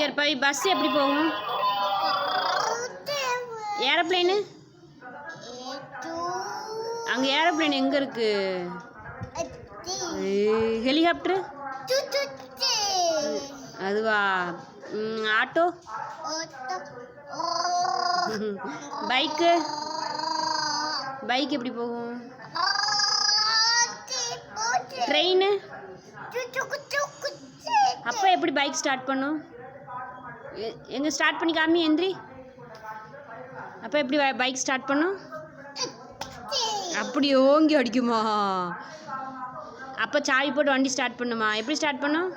இங்கே போய் பஸ் எப்படி போகும்? ஏரோப்ளேனு அங்கே ஏரோப்ளேன் எங்கே இருக்கு? ஹெலிகாப்டரு அதுவா? ஆட்டோ பைக்கு பைக் எப்படி போகும்? ட்ரெயின் அப்போ எப்படி பைக் ஸ்டார்ட் பண்ணும்? எங்கே ஸ்டார்ட் பண்ணி காமி எந்திரி. அப்போ எப்படி பைக் ஸ்டார்ட் பண்ணும்? அப்படி ஓங்கி அடிக்குமா? அப்போ சாவி போட்டு வண்டி ஸ்டார்ட் பண்ணுமா? எப்படி ஸ்டார்ட் பண்ணும்?